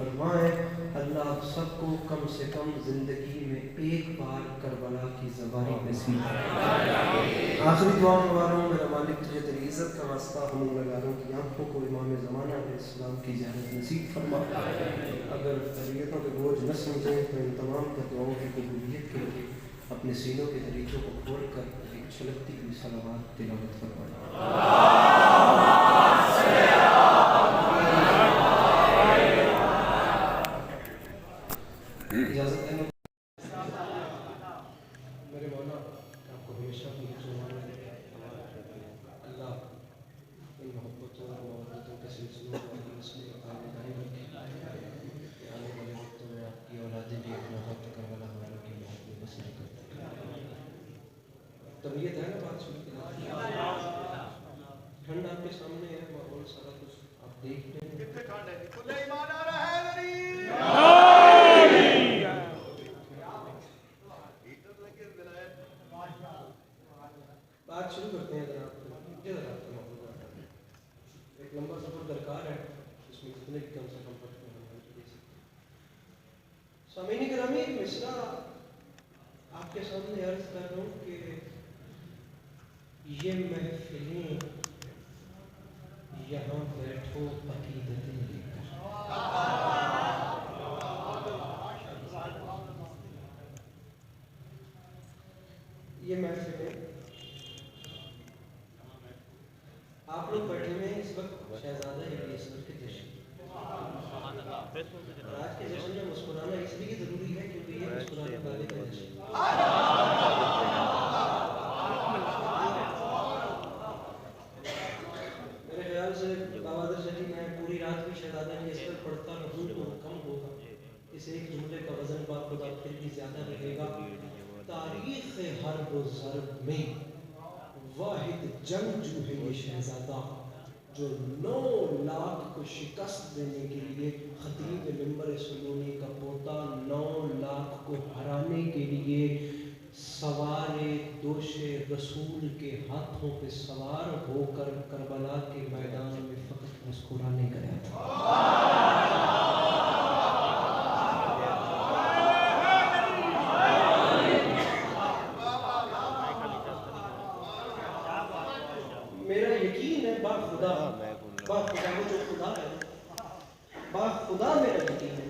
فرمائیں اللہ آپ سب کو کم سے کم زندگی میں ایک بار کربلا کی زبانی نصیب فرمائے۔ آخری دعا مبارک ہوں، میرا مالک تجھے تیری عزت کا واسطہ ہم گنہگاروں کی آنکھوں کو امام زمانہ علیہ السلام کی زیارت نصیب فرما۔ اگر طبیعتوں کے بوجھ نہ سمجھیں تو ان تمام دعاؤں کی قبولیت کے لیے اپنے سینوں کے دریچوں کو کھول کر ایک چھلکتی ہوئی صلوات تلاوت فرمائیں۔ اجازت ہے میرے مولا آپ کو ہمیشہ اپنی زبان میں اللہ ان محبتوں اور محبتوں کے سلسلوں کو اپنے مسئلے قائم دائم رکھے کہ آنے والے وقتوں میں آپ کی اولادیں بھی اپنا وقت کربلا والوں کی محبت بسر کرتے ہیں۔ طبیعت ہے نا بات سنتے ہیں، ٹھنڈ آپ کے سامنے ہے، ماحول سارا کچھ آپ دیکھ رہے ہیں۔ کتنے ٹھنڈ ہے، کھلے ایمان آ رہا ہے میری بات شروع کرتے ہیں جناب۔ مجھے ذرا آپ کا ماحول بتانا ہے، ایک لمبا سفر درکار ہے اس میں کتنے بھی کم سے کم وقت میں ہم دے سکتے ہیں۔ سامعین گرامی، ایک مصرع آپ کے سامنے عرض کر رہا ہوں کہ یہ محفلیں یہاں بیٹھو عقیدتیں لے کر، یہ محفلیں آپ لوگ بیٹھے ہوئے ہیں اس وقت شہزادہ الیاس کے جشن، اور آج کے جشن میں مسکرانا اس لیے ضروری ہے کیونکہ یہ مسکرانے والے کا جشن ہے۔ میرے خیال سے بابادر شریف میں پوری رات بھی شہزادہ الیاس پڑھتا رہوں تو کم ہوگا، اس ایک جملے کا وزن با خدا پھر بھی زیادہ رہے گا۔ تاریخ حرب و ضرب میں واحد جنگجو ہے یہ شہزادہ جو 9 لاکھ کو شکست دینے کے لیے خطیب منبر سلونی کا پوتا 9 لاکھ کو ہرانے کے لیے سوار دوش رسول کے ہاتھوں پہ سوار ہو کر کربلا کے میدان میں فقط مسکرانے گیا تھا۔ میرا یقین ہے با خدا وہ جو خدا ہے، با خدا میرا یقین ہے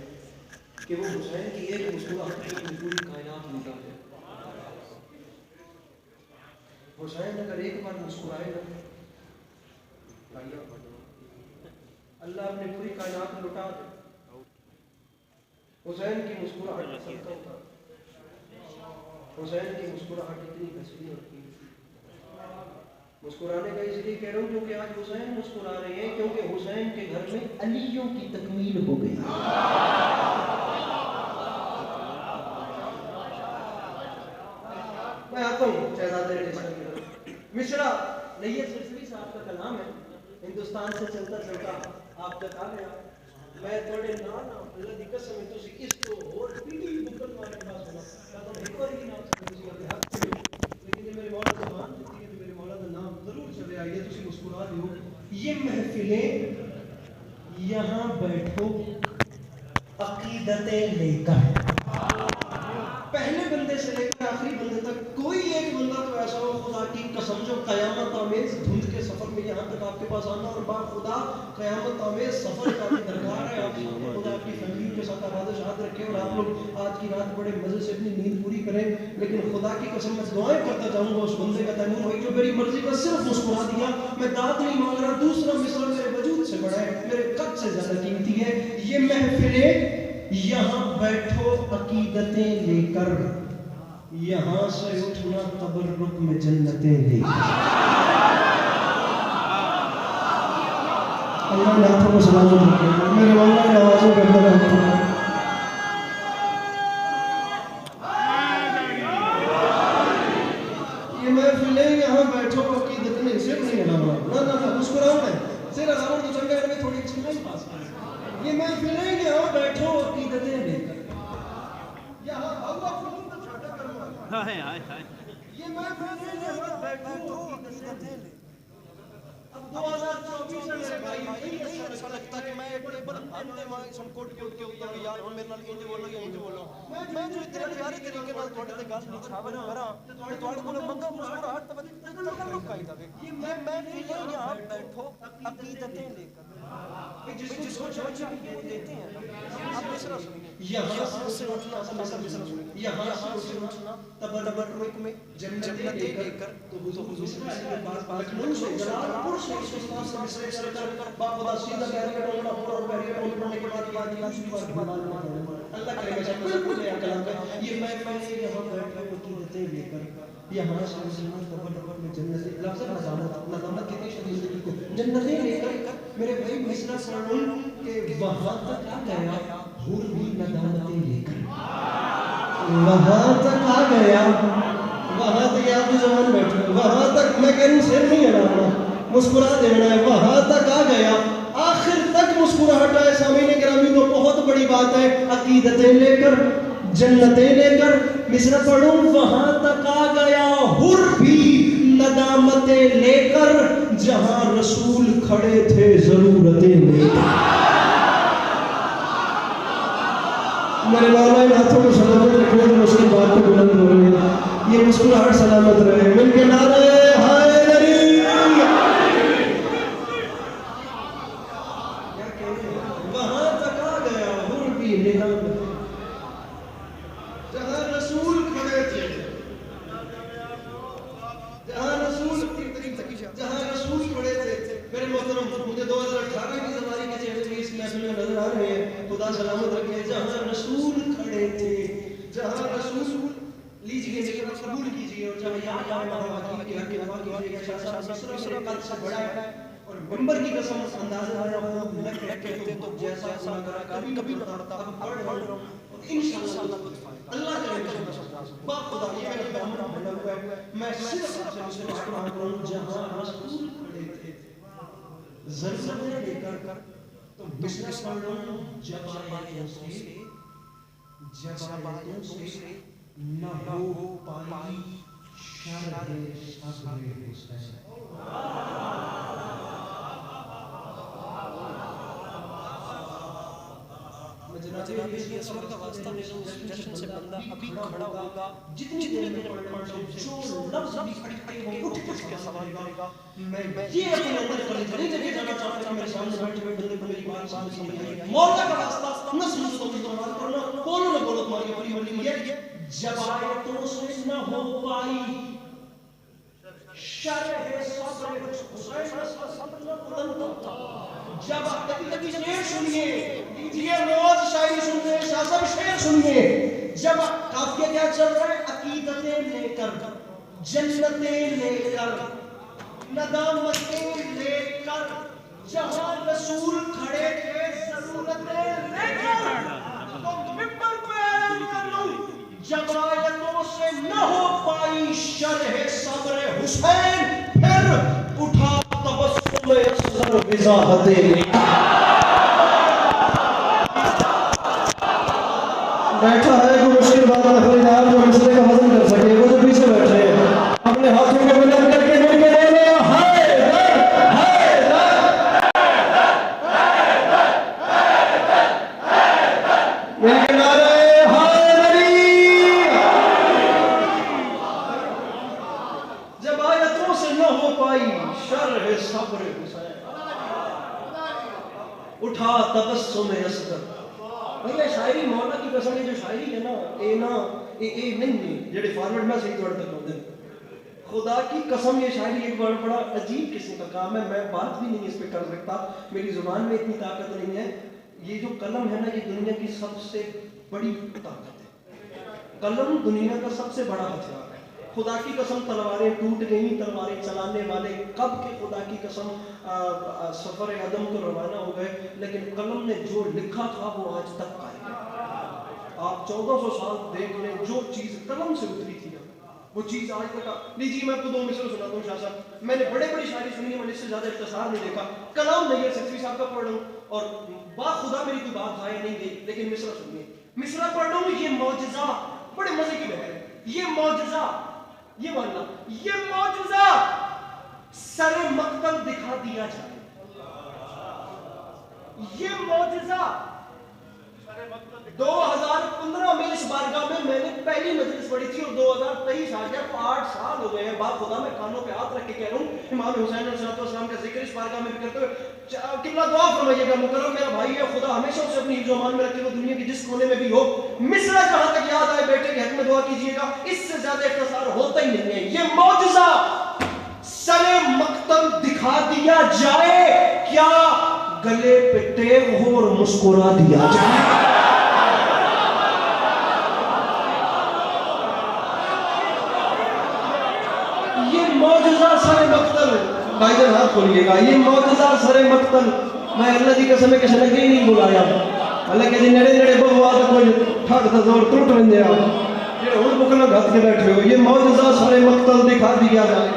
کہ وہ حسین کی ایک مسکراہٹ پہ پوری کائنات لوٹا ہے۔ حسین اگر ایک بار مسکرائے نا اللہ اپنی پوری کائنات لوٹا دے۔ حسین کی مسکراہٹ صدقہ تھا، حسین کی مسکراہٹ اتنی حسین اور قیمتی۔ مسکرانے کا اس لیے کہہ رہا ہوں کیونکہ آج حسین مسکرا رہے ہیں، کیونکہ حسین کے گھر میں علیوں کی تکمیل ہو گئی۔ میں آتا ہوں شہزادہ الیاس کی طرف۔ مصرع نیت سلسلے صاحب کا کلام ہے، ہندوستان سے چلتا چلتا آپ تک آ گیا۔ میں تھوڑے نانا اللہ دی قسم ہے تسی اس کو اور پیڑھی بکر مارے پاس ہونا تو ایک بار ہی نام سے تسی اپنے ہاتھ سے، لیکن یہ میرے مولا زبان دیتی ہے تو میرے مولا کا نام ضرور چلے آئیے، تسی مسکرا دیو۔ یہ محفلیں یہاں بیٹھو عقیدتیں لے کر، پہلے بندے سے لے کر آخری بندے تک کوئی ایک بندہ تو ایسا ہو خدا کی قسم جو قیامت آمیز دھند کے سفر میں یہاں تک آپ کے پاس آنا، اور با خدا قیامت آمیز سفر کا بھی درکار ہے آپ سامنے، خدا آپ کی فیملی کے ساتھ آباد و شاد رکھے اور آپ لوگ آج کی رات بڑے مزے سے اپنی نیند پوری کریں۔ لیکن خدا کی قسم میں دعائیں کرتا جاؤں گا اس بندے کا تیمور ہوئی جو میری مرضی کا صرف مسکرا دیا، میں داد نہیں مانگ رہا، دوسرا مصرع میرے وجود سے بڑا ہے، میرے قد سے زیادہ قیمتی ہے۔ یہ محفلیں یہاں بیٹھو عقیدتیں لے کر، یہاں سے اٹھنا تبرک میں جنتیں لے کر۔ اللہ نے ہاتھوں کو سلامت رکھے، میرے مولا کی آوازوں کے اندر ہاتھوں کو۔ یہ محفلیں یہاں بیٹھو عقیدتیں نہیں، صرف نہیں ہلاؤں نہ مسکراؤں میں صرف ہلاؤں تو چنگا ہے، تھوڑی اچھی نہیں پاس کریں۔ یہ محفلیں یہاں بیٹھو عقیدتیں لے کر، یہاں اللہ فلم تو چھاٹا کرو، یہ محفلیں یہاں بیٹھو عقیدتیں لے کر، اب 2024 میں بھائی نہیں اچھا لگتا کہ میں بڑے بندے سنکوٹ کے ہوتے ہوتا کہ یار ہن میرے نال انج بولو یا انج بولو میں جو اتنے پیارے طریقے نال تواڈے تے گل نچھاور کراں تے تواڈے کول منگا مسکراہٹ تے تعلق آئی جاوے یہ میں فیلنگ یہاں بیٹھو عقیدتیں لے کر جس کو جو چاہیے وہ دیتے ہیں. آپ مصرع سنیے یہاں سے اٹھنا مصرع سنیے یہاں سے اٹھنا تبرک میں جنتیں لے کر تو حضور کے پاس لکھنؤ سے جلال پور سے مصرع سے باپ خدا سیدھا کہہ رہے ہیں اور پہلے پڑھنے کے بعد اللہ کرے گا بالکل نیا کلام ہے یہ میں یہاں بیٹھا عقیدتیں لے کر یہاں سے مسلمان تبرک میں جنتیں لفظ ندامت کتنی شدید ہے کو جنتیں لے کر میرے بھائی مصرع سنوں کہ وہاں تک آ گیا حور بھی ندامتیں لے کر وہاں تک آ گیا وہاں تک آپ کی زبان بیٹھے وہاں تک میں کہہ رہا ہوں سر نہیں ہلانا مسکرا دینا ہے وہاں تک آ گیا آخر تک مسکراہٹ ہے. سامعین گرامی تو بہت بڑی بات ہے عقیدتیں لے کر جنتیں لے کر مصرع پڑھوں وہاں تک آ گیا حور بھی ندامتیں لے کر جہاں رسول کھڑے تھے ضرورتیں لے کر. میرے مولا ان ہاتھوں کو سلامت رکھنے تو مشکل بات پہ بلند ہو رہے ہیں یہ مسکراہٹ سلامت رہے مل کے نعرہ ہائے نری وہاں تک آ گیا حور بھی ندامتیں جہاں رسول کھڑے تھے جہاں رسول کھڑے تھے. میرے محترم مجھے 2018 کی زمانے کے چہرے اس محفل میں نظر آ رہے ہیں خدا سلامت رکھے جہاں رسول کھڑے تھے جہاں رسول لیجئے میرے کو قبول کیجئے اور جہاں یاد آئے وہاں کی حق وفا کیجئے شاہ مصرع قد سے بڑا ہے اور منبر کی قسم اندازہ آیا خوب نہ کہتے تو جیسا کبھی نہ پڑھتا اب پڑھ رہا ہوں انشاءاللہ اللہ کرے باپ خدا یہ میرے پیغمبر بنا ہوا ہے میں صرف آپ سے مسکراہٹ کروں جہاں رسول کھڑے تھے زلزلے لے کر تو مصرع پڑھوں جب آیتوں سے نہ ہو پائی شرح صبر حسین. جناب یہ اصغر کا واسطہ دے رہا ہوں اس جشن سے بندہ ابھی کھڑا ہوگا جتنی دیر میں پڑھ رہا ہوں جو لفظ بھی کھڑے ہوں اٹھ کے سوال کرے گا میں یہ اپنے اندر خالد نہیں لے کے جانا چاہتا کہ میرے سامنے بیٹھے ہوئے بندے کو میری بات سمجھ آئی مولا کا واسطہ نہ سمجھ تو استعمال کرنا بولو نہ بولو تمہاری اپنی مرضی یہ جب آیتوں سے نہ ہو پائی شرح صبر حسین صبر نہ جب کبھی شعر سنیے یہ روز شاعری سنتے ہیں شاہ صاحب شعر سنیے جب قافیہ کیا چل رہا ہے عقیدتیں لے کر جنتیں لے کر ندامتیں لے کر جہاں رسول کھڑے تھے ضرورتیں لے کر تو منبر پہ اعلان جب آیتوں سے نہ ہو پائی شرح صبر حسین پھر اٹھا تبسم اصغر وضاحتیں بیٹھا ہے جو مشکل بات اخلاق جو مسئلے کا وزن کر سکے وہ جو پیچھے بیٹھے ہیں اپنے ہاتھوں کو بلند کر کے مل کے بولو ہائے مل کے نعرے ہائے نری جب آیتوں سے نہ ہو پائی شرح صبر حسین اٹھا تبسم اصغر. بھئی شاعری مولا کی قسم یہ جو شاعری ہے نا اے نہیں ہے جڑے فارورڈ میں صحیح توڑ تک ہوتے ہیں خدا کی قسم یہ شاعری ایک بڑا عجیب قسم کا کام ہے میں بات بھی نہیں اس پہ کر سکتا میری زبان میں اتنی طاقت نہیں ہے. یہ جو قلم ہے نا یہ دنیا کی سب سے بڑی طاقت ہے. قلم دنیا کا سب سے بڑا ہتھیار ہے. خدا کی قسم تلواریں ٹوٹ گئیں تلواریں چلانے والے کب کے خدا کی قسم سفر عدم کو روانہ ہو گئے لیکن قلم نے جو لکھا تھا وہ آج تک قائم ہے. آپ 1400 سال دیکھ لیں جو چیز قلم سے اتری تھی وہ چیز آج تک. لیجیے میں آپ کو 2 مصرع سناتا ہوں شاہ صاحب. میں نے بڑے شاعری سنی ہے میں نے اس سے زیادہ اختصار نہیں دیکھا. کلام نہیں ہے سچوی صاحب کا پڑھ رہا ہوں اور با خدا میری کوئی بات ضائع نہیں گئی لیکن مصرع سنیے. مصرع پڑھ رہا ہوں یہ معجزہ بڑے مزے کی بہر ہے. یہ معجزہ یہ معجزہ سر مقتل دکھا دیا جائے. یہ معجزہ 2015 میں اس بارگاہ میں نے پہلی مجلس پڑھی تھی اور 2023 آ گیا تو 8 سال ہو گئے ہیں. باپ خدا میں کانوں پہ ہاتھ رکھ کے کہہ رہا ہوں امام حسین علیہ السلام کا ذکر اس بارگاہ میں بھی کرتے ہوئے قبلہ دعا فرمائیے گا. مکرم میرا بھائی ہے, خدا ہمیشہ اسے اپنی حفظ و امان میں رکھے, وہ دنیا کی جس کونے میں بھی ہو. مصرع جہاں تک یاد آئے بیٹے کے حق میں دعا کیجیے گا, اس سے زیادہ اختصار ہوتا ہی نہیں ہے. یہ معجزہ سر مقتل دکھا دیا جائے, کیا گلے پہ ٹیگ ہو اور مسکرا دیا جائے. یہ معجزہ سر مقتل, بھائی جان ہاتھ کھولیے گا, یہ معجزہ سر مقتل. میں اللہ دی قسم ہے کہ لگے ہی نہیں بلایا, اللہ کہ جی نڑے نڑے بہوا تو کوئی ٹھگ دا زور ٹوٹ وندے آ جڑے ہن بکلا گھت کے بیٹھے ہو. یہ معجزہ سر مقتل دکھا دیا جائے.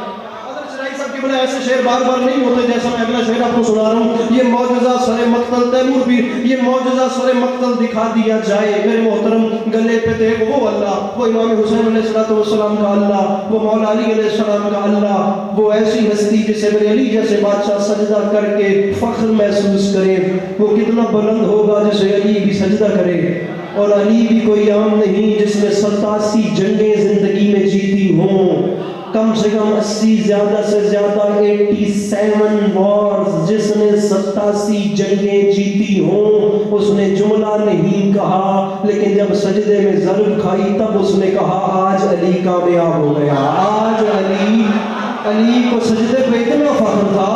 بڑے ایسے شعر بار بار نہیں ہوتے جیسا میں اگلا شعر آپ کو سنا رہا ہوں. یہ معجزہ سر مقتل تیمور بھی, یہ معجزہ سر مقتل دکھا دیا جائے. میرے محترم گلے پہ ٹیگ وہ اللہ, وہ امام حسین علیہ السلام کا اللہ, وہ مولا علی علیہ السلام کا اللہ, وہ ایسی ہستی جسے میرے علی جیسے بادشاہ سجدہ کر کے فخر محسوس کرے. وہ کتنا بلند ہوگا جسے علی بھی سجدہ کرے. اور علی بھی کوئی عام نہیں جس نے 87 جنگیں زندگی میں جیتی ہوں, کم سے کم 80 زیادہ سے زیادہ 87 وارز جس نے 87 جنگیں جیتی ہوں. اس نے جملہ نہیں کہا, لیکن جب سجدے میں ضرب کھائی تب اس نے کہا آج علی کامیاب ہو گیا. آج علی کو سجدے پہ اتنا فخر تھا.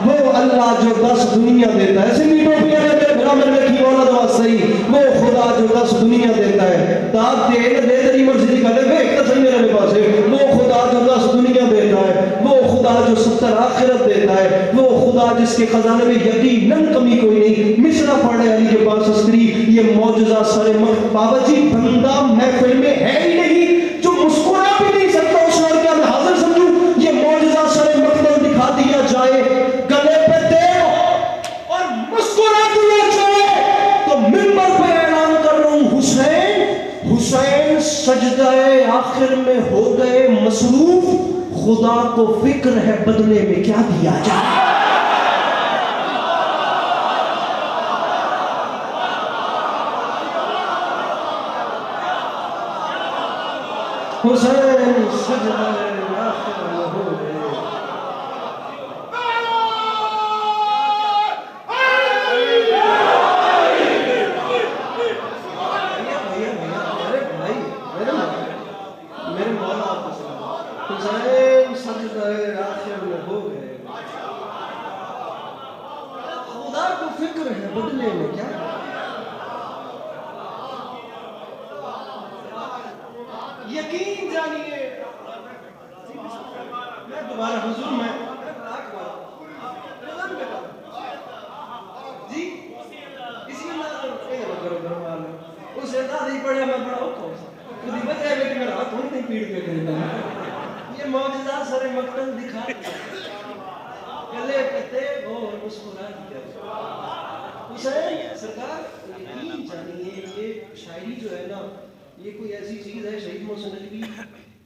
وہ اللہ جو 10 دنیا دیتا ہے, سمی ٹوپیاں نے میرے برامر میں کی مولا دوا صحیح, وہ خدا جو 10 دنیا دیتا ہے. داد دے دے تیری مرضی کا لے ایک تو صحیح میرے پاس ہے. وہ خدا جو 10 دنیا دیتا ہے, وہ خدا جو 70 آخرت دیتا ہے, وہ خدا جس کے خزانے میں یقیناً کمی کوئی نہیں. مصرع پڑھے علی کے پاس استری. یہ معجزہ سر مقتل. بابا جی بندہ محفل میں ہے ہی نہیں جو مسکرا بھی نہیں سکتا, اس اور کیا میں حاضر سمجھوں. یہ معجزہ سر مقتل دکھا دیا جائے, گلے پہ ٹیگ اور مسکرا دیا جائے تو منبر پہ اعلان کر رہا ہوں حسین سجدہ آخر میں ہو گئے مصروف. خدا کو فکر ہے بدلے میں کیا دیا جائے. حسین سجدہ آخر میں ہو گئے. حسین سجدہ آخر میں ہو گئے. خدا کو فکر ہے بدلے میں کیا. یقین جانیے میں دوبارہ حضور میں جی اسی اس نہیں پڑھا میں بڑا خودی بچہ ہے کہ میرا ہاتھ نہیں پیڑ پہ کرے گا. یہ معجزہ سر مقتل دکھا گلے پہ ٹیگ اور مسکرا دیا. حسین سرکار یقین جانیے یہ شاعری جو ہے نا, یہ کوئی ایسی چیز ہے. شہید محسن نجوی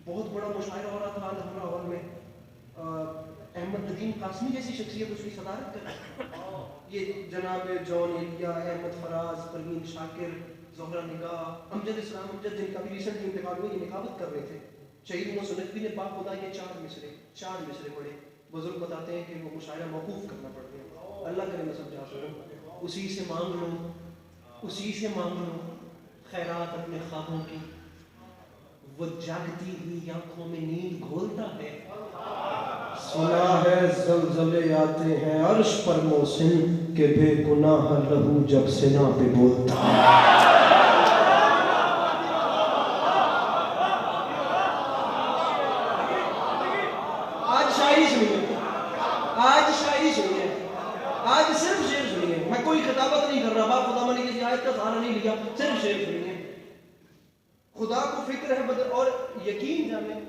بہت بڑا مشاعرہ ہو رہا تھا الحمرہ ہال میں, احمد ندیم قاسمی جیسی شخصیت اس کی صدارت کر, یہ جناب جون ایلیا, احمد فراز, پروین شاکر, زہرا نگاہ, امجد اسلام امجد جن کا بھی ریسنٹلی انتقال ہوا, یہ نقابت کر رہے تھے. شہید محسن نجوی نے باپ خدا یہ 4 مصرے پڑھے. بزرگ بتاتے ہیں کہ وہ مشاعرہ موقوف کرنا پڑتے ہیں. اللہ کرے میں سمجھا سکوں, اسی سے مانگ لو خیرات اپنے خوابوں کی. وہ جاگتی ہوئی آنکھوں میں نیند گھولتا ہے. سنا ہے زلزلے آتے ہیں عرش پر محسن کہ بے گناہ لہو جب سنا پہ بولتا ہے. شاعری سنیے, آج صرف شعر سنیے. میں کوئی خطابت نہیں کر رہا, باپ خدا میں نے کسی آیت کا سہارا نہیں لیا, صرف شعر سنیے. خدا کو فکر ہے بدل. اور یقین جانیں,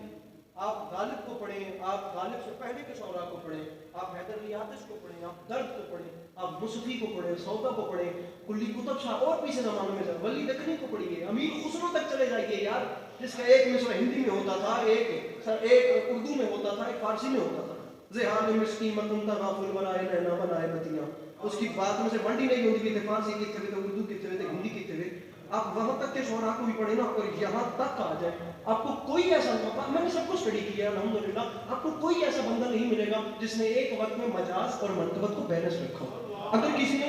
آپ غالب کو پڑھیں, آپ غالب سے پہلے کے شعراء کو پڑھیں, آپ حیدر علی آتش کو پڑھیں, آپ درد کو پڑھیں, آپ مصطفی کو پڑھیں, سودا کو پڑھیں, کلی کتب اچھا اور پیچھے زمانے میں جب ولی دکنی کو پڑھیے، امیر خسرو تک چلے جائیے یار، جس کا ایک مصرع ہندی میں ہوتا تھا، ایک اردو میں ہوتا تھا، ایک فارسی میں ہوتا تھا. ذہان مسکی متن تغافل ورائے لینا بنائے بتیاں. اس کی بات میں سے ونڈی نہیں ہوتی کہ فارسی کتنے ہوئے تھے، اردو کتنے ہوئے تھے، ہندی کتنے ہوئے. آپ وہاں تک کے شعراء کو بھی پڑھیں نا، اور یہاں تک آ جائے، آپ کو کوئی ایسا موقع، میں نے سب کچھ اسٹڈی کیا ہے الحمدللہ، آپ کو کوئی ایسا بندہ نہیں ملے گا جس نے ایک وقت میں مجاز اور منقبت کو بیلنس رکھا ہو. اگر کسی نے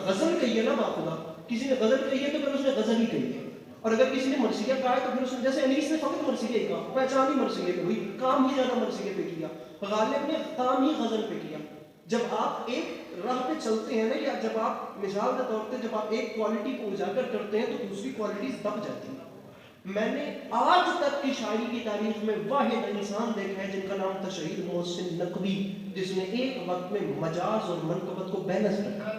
غزل کہی ہے نا باخدا، کسی نے غزل کہی ہے تو پھر اس نے غزل ہی کہی ہے. اور اگر کسی نے مرثیہ کہا ہے تو پھر اس نے، جیسے انیس نے فقط مرثیہ ہی کہا، پہچان ہی مرثیہ پہ ہوئی، کام ہی زیادہ مرثیہ پہ کیا. غالب نے کام ہی غزل پہ کیا. جب آپ ایک راہ پہ چلتے ہیں نا، یا جب آپ مثال کے طور پہ جب آپ ایک کوالٹی کو اجاگر کرتے ہیں تو دوسری کوالٹیز دب جاتی ہیں. میں نے آج تک کی شاعری کی تاریخ میں واحد انسان دیکھا ہے جن کا نام تھا شہید محسن نقوی، جس نے ایک وقت میں مجاز اور منقبت کو بیلنس رکھا.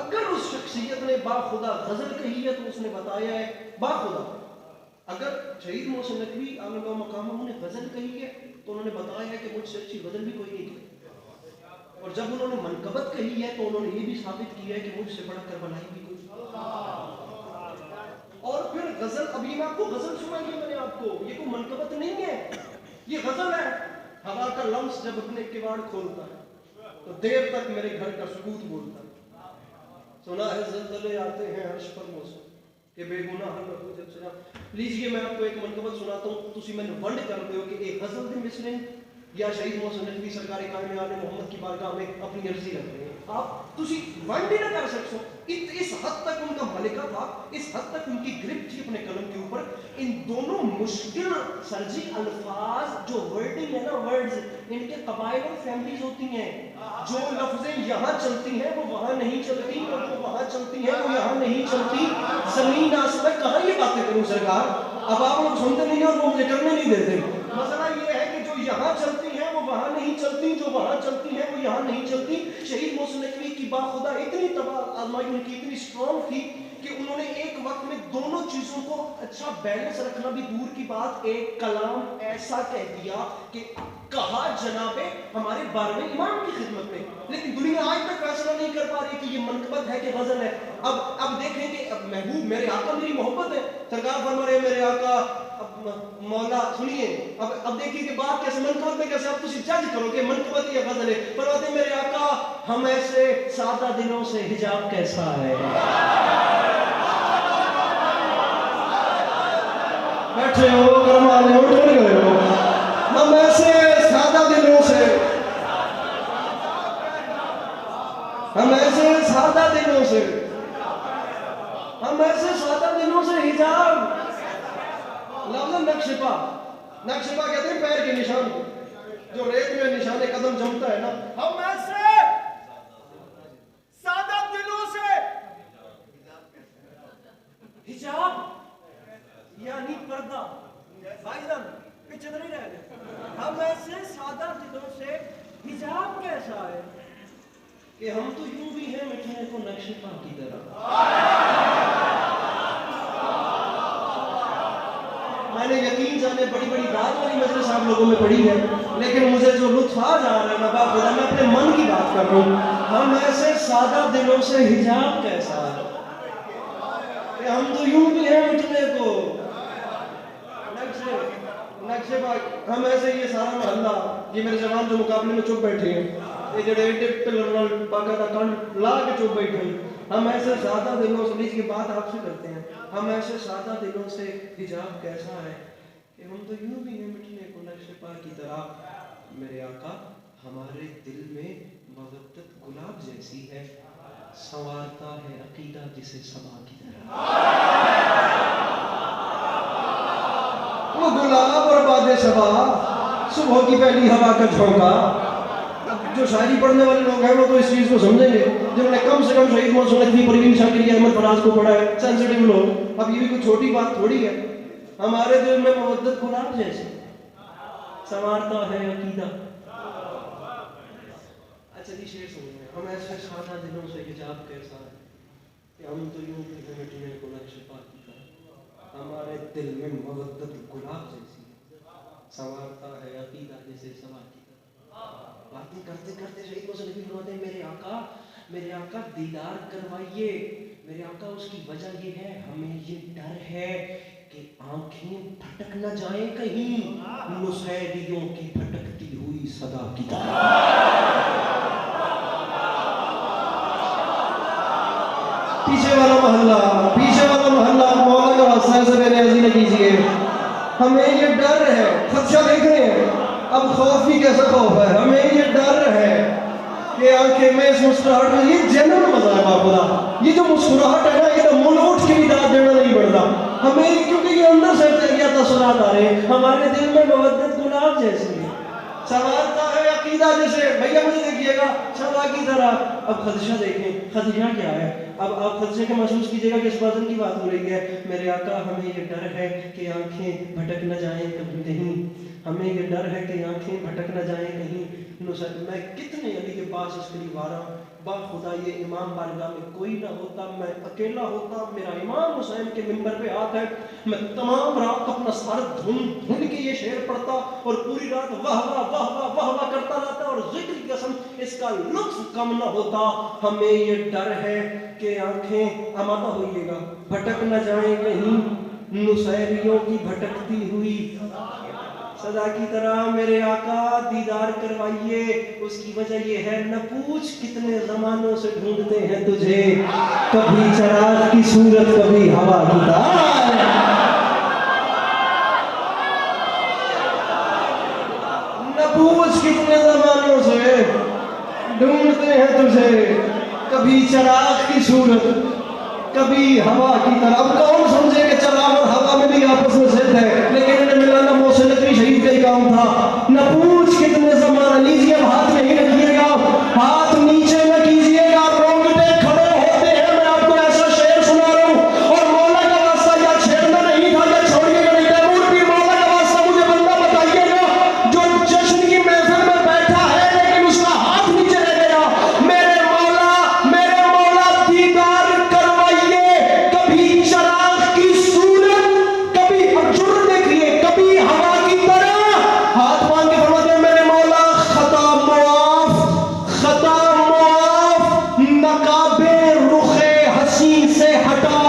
اگر اس شخصیت نے باخدا غزل کہی ہے تو اس نے بتایا ہے باخدا. اگر شہید محسن نقوی عالم اللہ مقامہ نے غزل کہی ہے تو انہوں نے بتایا ہے کہ مجھ سے اچھی غزل بھی کوئی نہیں کہی. اور جب انہوں نے منقبت کہی ہے تو انہوں نے یہ بھی ثابت کیا ہے کہ مجھ سے بڑھ کر بنائی بھی کوئی. اور پھر غزل، ابھی میں آپ کو غزل سنائی ہے، میں نے آپ کو، یہ کوئی منقبت نہیں ہے، یہ غزل ہے. ہوا کا لمس جب اپنے کواڑ کھولتا ہے تو دیر تک میرے گھر کا سکوت بولتا ہے. سنا ہے زلزلے آتے ہیں عرش پر موسم کہ بے گناہ رہو جب سنا. لیجئے میں آپ کو ایک منقبت سناتا ہوں، تسی میں نے ونڈ کر دے ہو کہ ایک غزل دے مسلم یا شہید محسن نقوی سرکار قائم آل محمد کی بارگاہ میں اپنی عرضی رکھ رہے ہیں. آپ تسی ونڈ ہی نہ کر سکتے. اس حد تک ان کا ملکہ تھا، اس حد تک ان کی گرپ تھی اپنے قلم کے اوپر. ان دونوں مشکل سرجی الفاظ جو ورڈنگ ہے نا، ورڈز، ان کے قبائل اور فیملیز ہوتی ہیں. جو لفظیں یہاں چلتی ہیں وہ وہاں نہیں چلتی، اور جو وہاں چلتی ہیں وہ یہاں نہیں چلتی. زمین آسمان، کہاں یہ باتیں کروں سرکار؟ اب آپ لوگ سنتے نہیں اور وہ مجھے کرنے نہیں دیتے. مسئلہ یہ ہے کہ جو یہاں چلتی ہیں وہ وہاں نہیں چلتی، جو وہاں چلتی ہیں وہ یہاں نہیں چلتی. شہید محسن نقوی کی باخدا اتنی تباہ آزمائی ان کی اتنی اسٹرانگ تھی کہ انہوں نے ایک وقت میں دونوں چیزوں کو اچھا بیلنس رکھنا بھی دور کی بات، ایک کلام ایسا کہہ دیا کہ کہا جناب ہمارے 12ویں امام کی خدمت میں. لیکن دنیا آج تک فیصلہ نہیں کر پا رہی کہ یہ منقبت ہے کہ غزل ہے. اب دیکھیں کہ اب محبوب میرے آقا میری محبت ہے، سرکار فرما رہے ہیں میرے آقا مولا سنیے. اب دیکھیے کہ بات کیسے منقبت میں کیسے، اب تجھے جج کرو کہ منقبت یا غزل ہے. فرماتے ہیں میرے آقا ہم ایسے سادہ دلوں سے حجاب کیسا ہے. بیٹھے ہو کرم والے اٹھ نہیں گئے ہو. ہم ایسے سادہ دلوں سے، ہم ایسے سادہ دلوں سے، ہم ایسے سادہ دلوں سے حجاب. لفظ نقش پا، نقش پا کہتے ہیں پیر کے نشان کو، جو ریت میں نشان قدم جمتا ہے نا. ہم ایسے سادہ دلوں سے حجاب یعنی پردہ. بھائی جان پیچھے تو نہیں رہ گئے. ہم ایسے سادہ دلوں سے حجاب کیسا ہے کہ ہم تو یوں بھی ہیں مٹھنے کو نقش پا کی طرح. میں نے یقین جانے بڑی بڑی بات والی مجلس آپ لوگوں میں پڑھی ہے، لیکن مجھے جو لطف آ جا رہا ہے نا باخدا، میں اپنے من کی بات کر رہا ہوں. ہم ایسے سادہ دلوں سے حجاب کیسا ہے کہ ہم تو یوں بھی ہیں مٹھنے کو نقشے پاک. ہم ایسے یہ سارا محلہ، یہ میرے جوان جو مقابلے میں چپ بیٹھے ہیں، یہ جڑے ایڈے پلر باقاعدہ کانڈ لا کے چپ بیٹھے ہیں، ہم ایسے سادہ دلوں سے، لیجیے بات آپ سے کرتے ہیں، ہم ایسے سادہ دلوں سے حجاب کیسا ہے کہ ہم تو یوں بھی ہیں مٹھنے کو نقش پا کی طرح. میرے آقا ہمارے دل میں مودت گلاب جیسی ہے، سنوارتا ہے عقیدہ جسے صبا کی طرح. وہ گلاب اور باد صبا، صبح کی پہلی ہوا کا جھونکا. جو شاعری پڑھنے والے لوگ ہیں وہ تو اس چیز کو سمجھیں گے، جنہوں نے کم سے کم شہید محسن نقوی، پروین شاکری، احمد فراز کو پڑھا ہے، سینسٹیو لوگ. اب یہ بھی کوئی چھوٹی بات تھوڑی ہے. ہمارے دل میں مودت گلاب جیسی سنوارتا ہے عقیدہ. اچھا جی شعر سنیں. ہم ایسے سادہ دلوں سے حجاب کیسا ہے کہ ہم تو یوں بھی ہیں مٹھنے کو نقش پا کی طرح. ہمارے دل میں مودت گلاب جیسی سنوارتا ہے عقیدہ جیسے صبا کی طرح. باتیں کرتے کرتے شہید محسن نقوی فرماتے ہیں میرے آقا میرے آقا دیدار کروائیے. میرے آقا اس کی وجہ یہ ہے, ہمیں یہ ڈر ہے کہ آنکھیں پھٹک نہ جائیں کہیں نصیریوں کی پھٹکتی ہوئی صدا کی طرح. پیچھے والا محلہ مولا کا واسطہ سے میرے عزیز نہ کیجیے. ہمیں یہ ڈر ہے, خدشہ دیکھ رہے ہیں, اب خوف بھی کیسا خوف ہے, ہمیں یہ ڈر ہے کہ آنکھیں میں اس مسکراہٹ میں, یہ جنرل مزہ ہے باخدا, یہ جو مسکراہٹ ہے نا, یہ تو منہ اٹھ کے بھی داد دینا نہیں پڑتا ہمیں, کیونکہ یہ اندر سے کیا تاثرات آ رہے ہیں, ہمارے دل میں مودت گلاب جیسی ہے, سوالتا ہے عقیدہ جیسے بھیا مجھے دیکھیے گا شبا کی طرح. اب خدشہ دیکھیں, خدشہ کیا ہے, اب آپ خدشے کے محسوس کیجیے گا کہ اس بادل کی بات ہو رہی ہے. میرے آقا ہمیں یہ ڈر ہے کہ آنکھیں بھٹک نہ جائیں کبھی کہیں, ہمیں یہ ڈر ہے کہ آنکھیں بھٹک نہ جائیں کہیں. میں کتنے علی کے پاس اس قریب آ رہا ہوں, با خدا یہ امام بارگاہ میں کوئی نہ ہوتا, میں اکیلا ہوتا, میرا امام حسین کے منبر پہ ہاتھ ہے, میں تمام رات اپنا سر دھن کے یہ شعر پڑھتا اور پوری رات واہ واہ واہ واہ واہ واہ کرتا رہتا اور ذکر کی قسم اس کا لطف کم نہ ہوتا. ہمیں یہ ڈر ہے کہ آنکھیں آمادہ ہوئیے گا بھٹک نہ جائیں کہیں نصیریوں کی بھٹکتی ہوئی صدا کی طرح. میرے آقا دیدار کروائیے, اس کی وجہ یہ ہے, نہ پوچھ کتنے زمانوں سے ڈھونڈتے ہیں تجھے, کبھی چراغ کی صورت کبھی ہوا کی تار. نہ پوچھ کتنے زمانوں سے ڈھونڈتے ہیں تجھے, کبھی چراغ کی صورت کبھی ہوا کی طرح. اب کون سمجھے کہ چراغ اور ہوا میں بھی آپس میں ضد ہے, لیکن انہیں مولانا محسن نقوی شہید کا ہی کام تھا. نہ پوچھ کتنے زمانہ, لیجیے اب ہاتھ نہیں رکھیے گا, ہاتھ نیچے نہ کیجیے گا, رونگٹے کھڑے ہوتے ہیں. میں آپ کو ایسا شعر سنا رہا ہوں اور مولا کا واسطہ یا چھیڑنا نہیں تھا یا چھوڑیے گا نہیں, تیمور بھی مولا کا واسطہ مجھے بندہ بتائیے گا جو جشن کی محفل میں بیٹھا ہے لیکن اس کا ہاتھ نیچے رہ گیا. میرے مولا دیدار کروائیے, کبھی چراغ کی صورت کبھی اجر دیکھیے کبھی ہوا کی طرح. ہاتھ مانگ کے فرماتے ہیں میرے مولا خطا معاف نقاب رخ حسین سے ہٹا,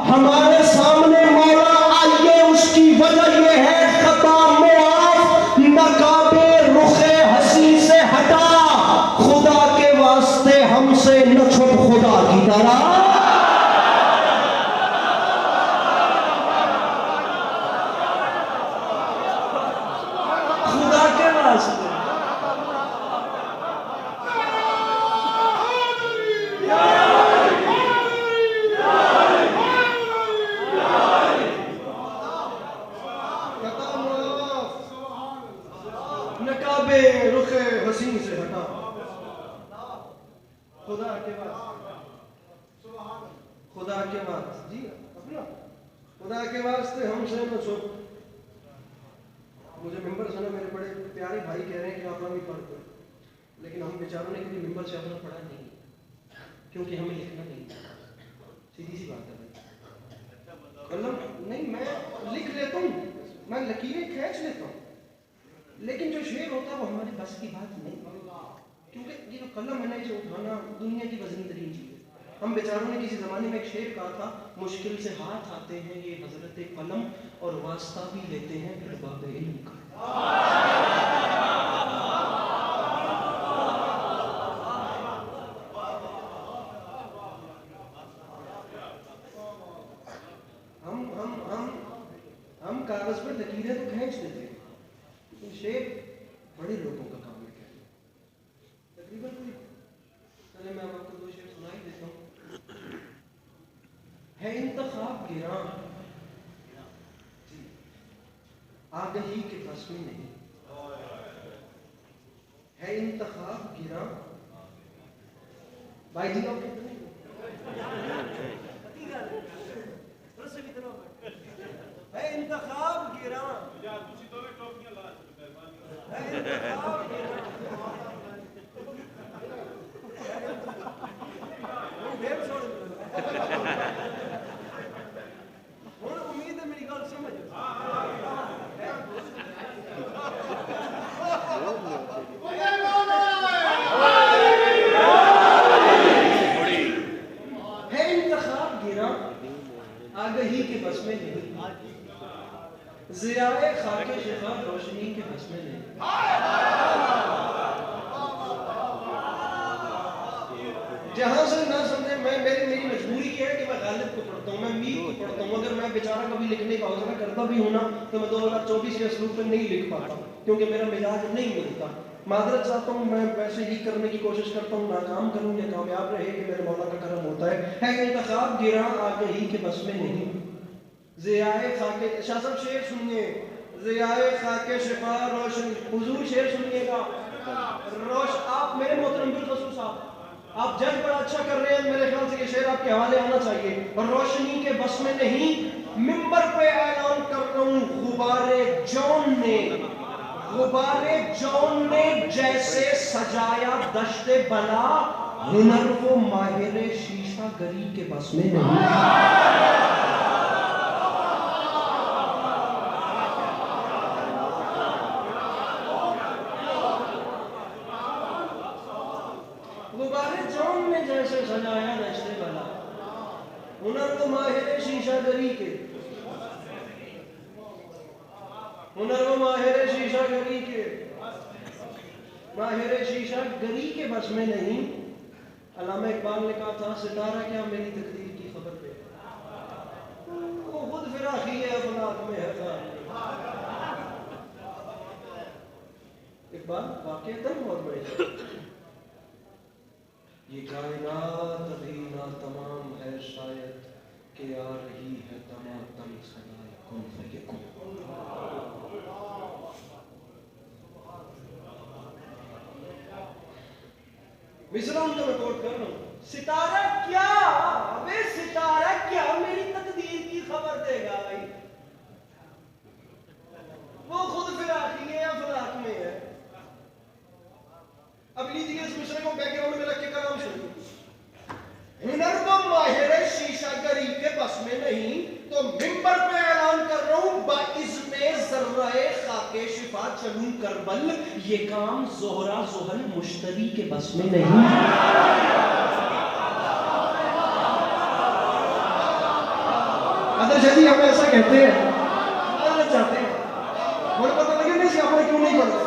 ہمارے سامنے مولا آئیے, اس کی وجہ یہ ہے خطا معاف نقاب رخ حسین سے ہٹا. خدا کے واسطے ہم سے نہ چھپ خدا کی طرح. خدا کے واسطے نقاب رخ حسین سے ہٹا. خدا کے واسطے, خدا کے واسطے, جی اپنا خدا کے واسطے ہم سے نہ چھپ. مجھے ممبر سنا میرے بڑے پیارے بھائی کہہ رہے ہیں کہ آپ بھی پڑھتے ہیں, لیکن ہم بیچاروں نے کبھی ممبر سے اپنا پڑھا نہیں کیونکہ ہمیں لکھنا نہیں. سیدھی سی بات ہے بھائی, قلم نہیں, میں لکھ لیتا ہوں, میں لکیریں کھینچ لیتا ہوں, لیکن جو شعر ہوتا ہے وہ ہماری بس کی بات نہیں, کیونکہ یہ جو قلم ہے نا, اسے اٹھانا دنیا کی وزنی ترین چیز ہے. ہم بیچاروں نے کسی زمانے میں ایک شعر کہا تھا, مشکل سے ہاتھ آتے ہیں یہ حضرت قلم اور واسطہ بھی لیتے ہیں پھر باب علم کا. ہم کاغذ پر لکیریں تو کھینچ دیتے ہیں, لیکن شعر بڑے لوگوں کا کام ہے. تقریباً چلے میں آپ کو دو شعر سنا ہی دیتا ہوں. ہے انتخاب گراں آگہی کے بس میں نہیں, ہے انتخاب گراں. بھائی جی لوگ کہتے ہیں ہے انتخاب گراں, ہے انتخاب گراں. امید ہے میری گل سمجھ. ضیائے خاک شفا روشنی کے بس میں نہیں. جہاں سے نہ سمجھے میری مجبوری کیا ہے کہ میں غالب کو پڑھتا ہوں, میں میر کو پڑھتا ہوں. اگر میں بیچارہ کبھی لکھنے کا حوصلہ کرتا بھی ہوں نا تو میں 2024 کے اسلوب میں نہیں لکھ پاتا کیونکہ میرا مزاج نہیں ملتا. معذرت چاہتا ہوں, میں ویسے ہی کرنے کی کوشش کرتا ہوں, ناکام کروں یا کامیاب رہے کہ میرے مولا کا کرم ہوتا ہے انتخاب گراں آگے ہی کے بس میں نہیں. ضیائے خاک شاہ صاحب شعر سنیے, ضیائے خاک شفا روشنی, حضور شعر سنیے گا. آپ میرے محترم بالخصوص آپ جج بڑا اچھا کر رہے ہیں, میرے خیال سے یہ شعر آپ کے حوالے آنا چاہیے. اور روشنی کے بس میں نہیں, منبر پہ اعلان کر رہا ہوں, غبار جون نے جیسے سجایا دشت بلا, ہنر وہ ماہر شیشہ گری کے بس میں نہیں. جیسے سجایا دشت بلا, ہنر وہ ماہر شیشہ گری کے, ہنر وہ ماہر شیشہ گری کے, ماہر شیشہ گری کے بس میں نہیں. علامہ اقبال نے کہا تھا, ستارہ کیا میری تقدیر کی خبر پہ, وہ خود فراخی ہے افلاک میں ہے خالی. اقبال واقعتاً بہت بڑے. یہ کائنات ابھی ناتمام ہے شاید کہ آ رہی ہے تمام صدائے کن فیکن. مصرع ان کا میں کوٹ کر رہا ہوں, ستارہ کیا, ابے ستارہ کیا میری تقدیر کی خبر دے گا بھائی, وہ خود فراخی ہے افلاک میں ہے. اب لیجیے اس مصرے کو بیک گراؤنڈ میں رکھ کے کلام سنیے. ہنر وہ ماہر شیشہ گری کے بس میں نہیں, تو منبر پہ اعلان کر رہا ہوں, باذن ذرہ خاک شفا چلوں کربل, یہ کام زہرا زحل مشتری کے بس میں نہیں. اچھا جی ہم ایسا کہتے ہیں, چاہتے ہیں, مجھے پتہ لگے نہیں آپ نے کیوں نہیں پڑھتے.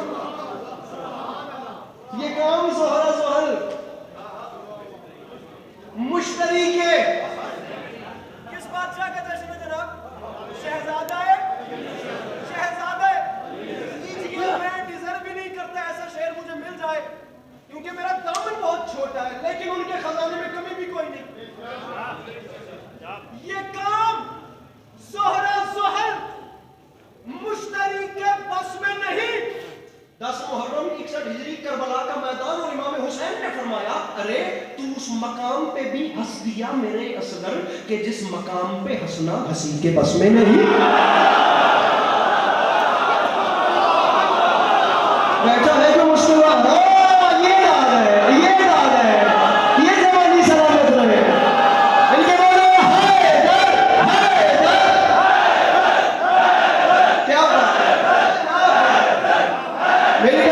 یہ کام زہرا زحل مشتری کے کس بادشاہ کا جشن ہے جناب؟ شہزادہ میں ڈیزرو بھی نہیں کرتا ایسا شعر مجھے مل جائے کیونکہ میرا دامن بہت چھوٹا ہے, لیکن ان کے خزانے میں کمی بھی کوئی نہیں. یہ کام زہرا زحل مشتری کے بس میں نہیں. 10 محرم 61 ہجری کربلا کا میدان, اور امام حسین نے فرمایا, ارے تو اس مقام پہ بھی ہنس دیا میرے اصغر کہ جس مقام پہ ہنسنا ہنسی کے بس میں نہیں. بیٹھا ہے جو مشکل یہ داد ہے, یہ داد ہے, یہ جوانی سلامت رہے. ان کے بولے کیا بات ہے, میری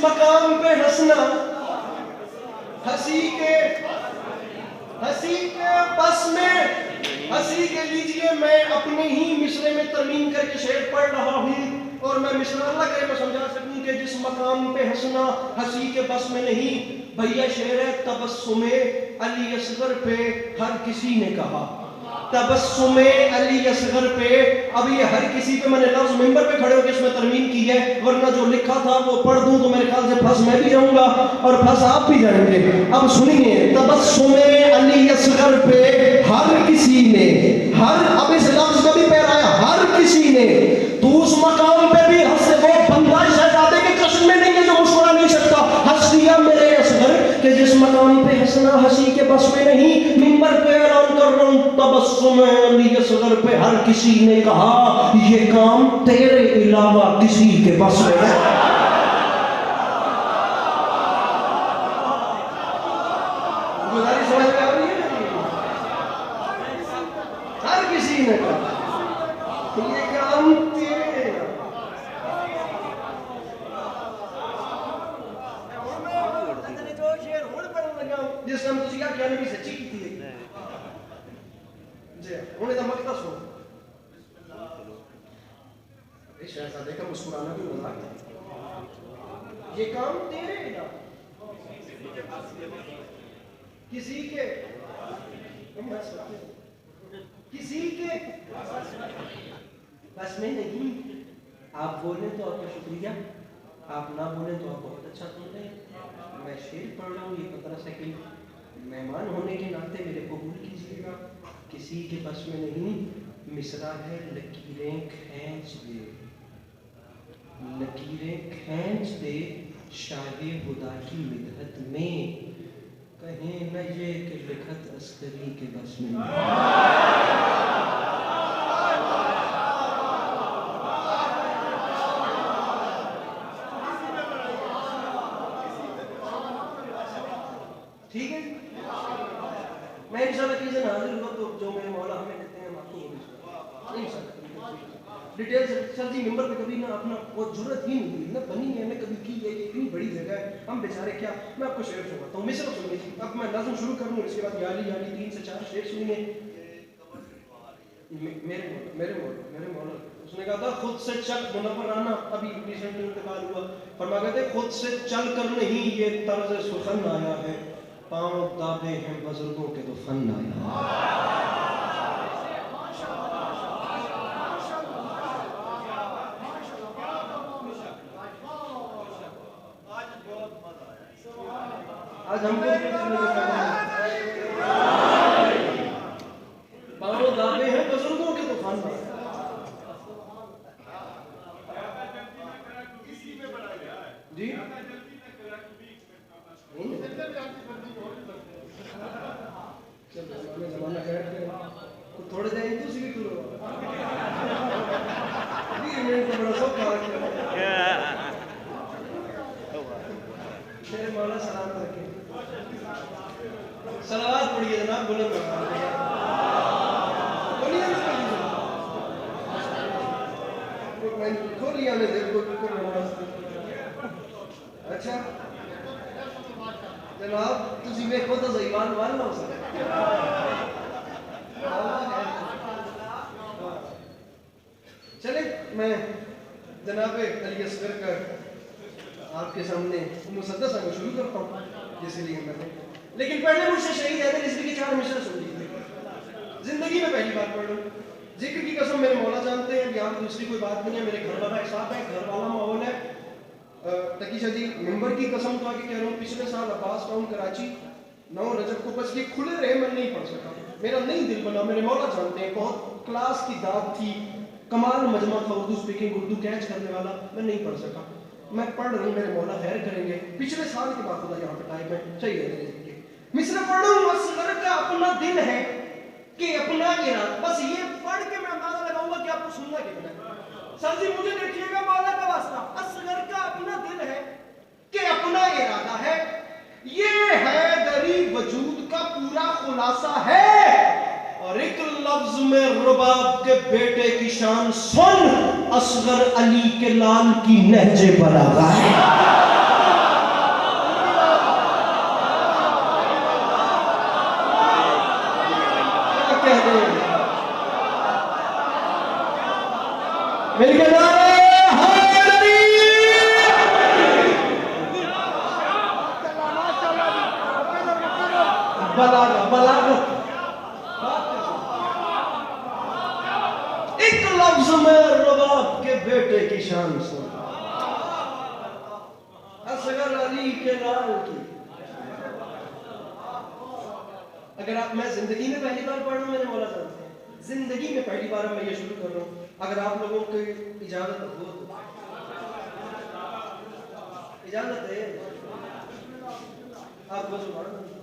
مقام پہ ہنسنا ہنسی کے بس میں. ہنسی کے لیجئے میں اپنے ہی مصرے میں ترمیم کر کے شعر پڑھ رہا ہوں, اور میں مصرع اللہ کرے میں سمجھا سکوں کہ جس مقام پہ ہنسنا ہنسی کے بس میں نہیں. بھیا شعر ہے, تبسم علی اصغر پہ ہر کسی نے کہا, تبسم علی اصغر پہ. اب یہ ہر کسی پہ میں نے لفظ منبر پہ کھڑے ہو کے اس میں ترمیم کی ہے, ورنہ جو لکھا تھا وہ پڑھ دوں تو میرے خیال سے پھنس میں بھی جاؤں گا اور پھنس آپ بھی جائیں گے. اب سنیے, تبسم علی اصغر پہ ہر کسی نے, اب اس لفظ کا بھی پیرایا, ہر کسی نے. تو اس مقام پہ بھی ہنسے, وہ بندہ شہزادے کے چشم میں نہیں ہے جو مسکرا نہیں سکتا. ہنس دیا میرے اصغر کہ جس مقام پہ ہنسنا ہنسی کے بس میں نہیں. منبر پہ اعلان کر رہا ہوں, تبسم علی اصغر پہ ہر کسی نے کہا, یہ کام تیرے علاوہ کسی کے بس میں ہے. گزارش سمجھ میں آ رہی ہے, ہر کسی نے کہا یہ کام یا نبی سچی کی تھی جی انہیں تو مکتا سو شہزادے کا مسکرانا بھی مزاق ہے یہ کام تیرے نا کسی کے بس میں نہیں آپ بولیں تو آپ کا شکریہ آپ نہ بولیں تو آپ بہت اچھا سن رہے ہیں میں شعر پڑھ رہا ہوں یہ 15 سیکنڈ مہمان ہونے کے ناطے میرے قبول کیجیے گا کسی کے بس میں نہیں مصرع ہے لکیریں کھینچ دے شاہ خدا کی مدحت میں کہیں نہ یہ کہ لکھت عسکری کے بس میں ٹھیک ہے میں انشاءاللہ کسی دن حاضر ہوا تو جو میرے مولا ہمیں دیتے ہیں ہم آپ کو وہ بھی سنائیں ڈیٹیل سر جی ممبر پہ کبھی نہ اپنا وہ ضرورت ہی نہیں ہوئی نہ بنی ہے نہ کبھی کی ہے یہ اتنی بڑی جگہ ہے ہم بیچارے کیا میں آپ کو شعر سناتا ہوں مصرع سنیے اب میں نظم شروع کر دوں اس کے بعد یالی 3 سے 4 شعر سنیے میرے مولا اس نے کہا تھا خود سے چل منورانہ ابھی ریسنٹ انتقال ہوا فرما کہتے خود سے چل کر نہیں یہ طرز سخن آیا ہے پاؤں دابے ہیں بزرگوں کے تو فن آیا ہے آج ہم کو پاؤں دابے ہیں بزرگوں کے تو فن آیا جی زمانہ خیر کرے تھوڑے دن تو سی کرو بڑا سب میرے مولا سلام رکھے صلوات پڑھیے جناب بلند کھولیا نے دیکھو اچھا جناب تسی ویکھو تو زیبان وال نہ ہو سکے چلے میں جناب علی اصغر کا آپ کے سامنے مسدس میں شروع کرتا ہوں جیسے لیے میں لیکن پہلے مجھ سے شہید حیدر رضوی کی 4 مصرع سن لیجیے زندگی میں پہلی بار پڑھ لوں ذکر کی قسم میرے مولا جانتے ہیں یہاں دوسری کوئی بات نہیں ہے میرے گھر والا حساب ہے گھر والا ماحول ہے تقی شاہ جی ممبر کی قسم تو آگے کہہ رہا ہوں پچھلے سال عباس ٹاؤن کراچی 9 رجب کو بس یہ کھلے رہے میں نہیں پڑھ سکا میرا نہیں دل بنا میرے مولا جانتے ہیں بہت کلاس کی داد تھی کمال مجمع تھا اردو سپیکنگ اردو کیچ کرنے والا میں نہیں پڑھ سکا میں پڑھ رہا ہوں میرے مولا خیر کریں گے پچھلے سال کے بعد خدا یہاں پہ ٹائم ہے چاہیے مصرع پڑھ رہا ہوں اصغر کا اپنا دل ہے کہ اپنا ارادہ بس یہ پڑھ کے میں اندازہ لگاؤں گا کہ آپ کو سننا کتنا ہے سر جی مجھے دیکھیے گا مولا کا واسطہ اصغر کا اپنا دل ہے کہ اپنا ارادہ ہے یہ حیدری وجود کا پورا خلاصہ ہے اور ایک لفظ میں رباب کے بیٹے کی شان سن اصغر علی کے لال کی نہج بلاغہ ہے مل کے نعرے حیدری بلاغت ایک لفظ میں رباب کے بیٹے کی شان سن اصغر علی کے لال کی اگر آپ میں زندگی میں پہلی بار پڑھ رہا ہوں میرے مولا جانتے ہیں زندگی میں پہلی بار میں یہ شروع کر رہا ہوں اگر آپ لوگوں کی اجازت ہو تو اجازت ہے آپ کو سبحان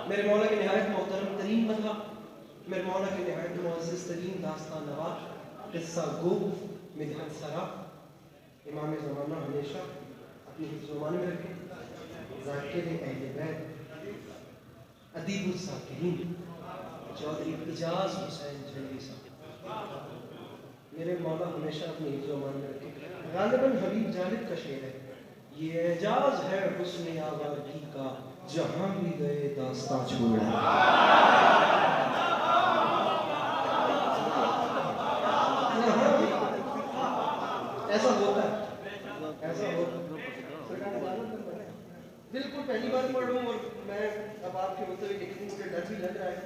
میرے مولا کے نہایت محترم ترین مطلب میرے مولا کے نہایت معزز ترین داستان نواز قصہ گو مدحت سرا امام زمانہ ہمیشہ اپنی حفظ و ایمان میں رکھیں ذاکر اہل بیت ادیب الساکرین چودھری اجاز حسین جھنگی صاحب میرے مولا ہمیشہ اپنی حفظ و امان میں رکھے. غالباً حبیب جالب کا شعر ہے. یہ اعجاز ہے حسن آوارگی کا جہاں بھی گئے داستاں چھوڑا. ایسا ہوتا ہے, ایسا ہوتا ہے. بالکل پہلی بار پڑھ رہا ہوں اور میں اب آپ کے مطلب ایک دن مجھے ڈر بھی لگ رہا ہے,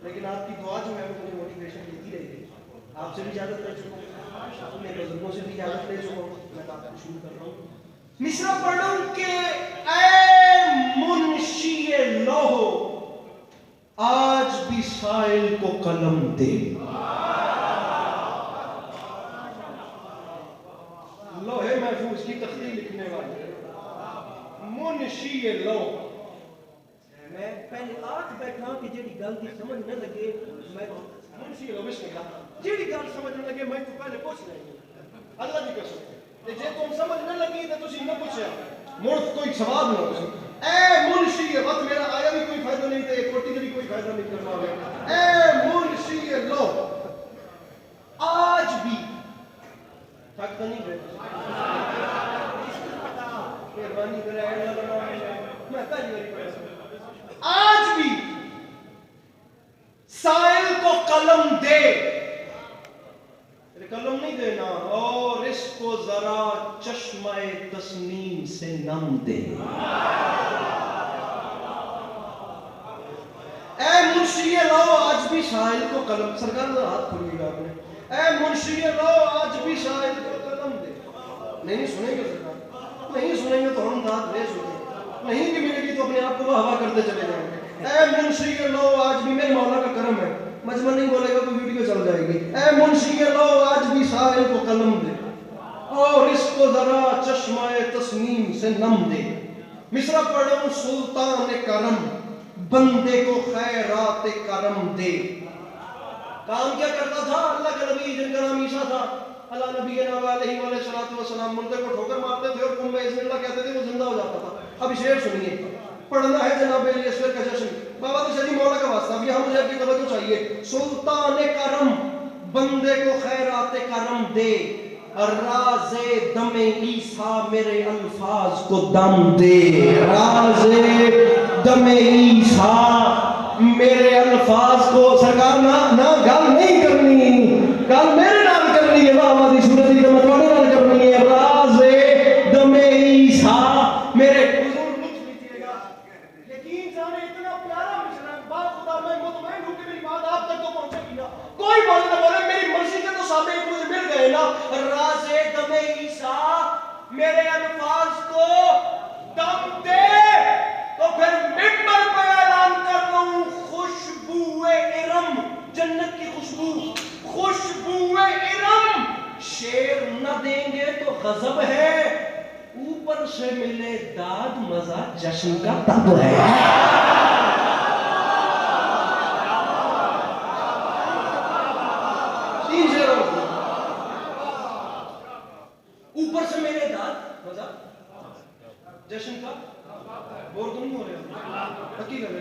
لیکن آپ کی دعا جو ہے وہ مجھے موٹیویشن دیتی رہے گی. آپ سے بھی اجازت لے چکا ہوں, اپنے بزرگوں سے بھی اجازت لے چکا ہوں. میں آپ کو شروع کر رہا ہوں. مصرع پڑھ رہا ہوں کہ اے منشی لوح آج بھی سائل کو قلم دے. لوح محفوظ کی تخلیق لکھنے والے منشی لوح. میں پہلے آٹھ بیٹھا کہ جیڑی گل دی سمجھ نہ لگے میں منشی لوح بسم اللہ جیڑی گل سمجھ نہ لگے میں تو پہلے پوچھ رہی ہوں اللہ کی قسم. تے جے تم سمجھ نہ لگی تے تسی نہ پوچھیا مڑ کوئی سوال نہ ہو. اے منشی وقت میرا آیا بھی کوئی فائدہ نہیں تے کوٹی کا بھی کوئی فائدہ نہیں کرنا ہے. اے منشی لوح آج بھی تھک تو نہیں گئے مہربانی کرے میں پہلی باری پڑھا. آج بھی سائل کو قلم دے, قلم نہیں دینا, اور اس کو ذرا چشمہ تسنیم سے نم دے. اے منشی لو آج بھی سائل کو قلم, سرکار ذرا ہاتھ کھولیے گا آپ نے. اے منشی لو آج بھی سائل کو قلم دے. نہیں سنیں گے سرکار, نہیں سنیں گے تو ہم داد لے سنیں, نہیں بھی ملے گی تو اپنے آپ کو وہ ہوا کرتے چلے جائیں گے. اے منشی لو آج بھی میرے مولا کا کرم ہے, مجمع نہیں بولے گا تو ویڈیو چل جائے گی. اے منشی لو آج بھی سائل کو قلم دے اور اس کو ذرا چشمہ تسنیم سے نم دے. مصرع پڑھوں سلطان کرم بندے کو خیرات کرم دے. کام کیا کرتا تھا اللہ کا نبی جن کا نام عیسیٰ تھا, اللہ نبی علیہ وسلم مردے کو ٹھوکر مارتے تھے اور قم بسم اللہ کہتے تھے, وہ زندہ ہو جاتا تھا. اب شعر سنیے, پڑھنا ہے جناب علی اصغر کا جشن. بابا تو شریف مولا کا واسطہ اب یہاں مجھے آپ کی توجہ چاہیے. سلطان کرم بندے کو خیرات کرم دے, راز دم عیسیٰ میرے الفاظ کو دم دے. راز دم عیسیٰ میرے الفاظ کو, سرکار نہ گل نہیں کرنی, گل میرے نام کرنی ہے, بابا دی صورت کی میں تھوڑے نال کرنی ہے. راز دم عیسیٰ میرے حضور لطف لیجیے گا. یقین جانے اتنا پیارا مشرا ہے, با خدا میں مطمئن ہوں کہ میری بات آپ تک تو پہنچے گی نا. کوئی بات نہ بولے, میری مرضی کے تو سابق مجھے مل گئے نا. راز دم عیسیٰ میرے الفاظ کو دم دے, تو پھر ممبر پہ اعلان کر رہا ہوں خوشبو ارم, جنت کی خوشبو, خوشبو ارم. شیر نہ دیں گے تو غضب ہے, اوپر سے ملے داد مزہ جشن کا تب ہے. اوپر سے ملے داد مزہ جشن کا, بور تو نہیں ہو رہے حقیقت ہے.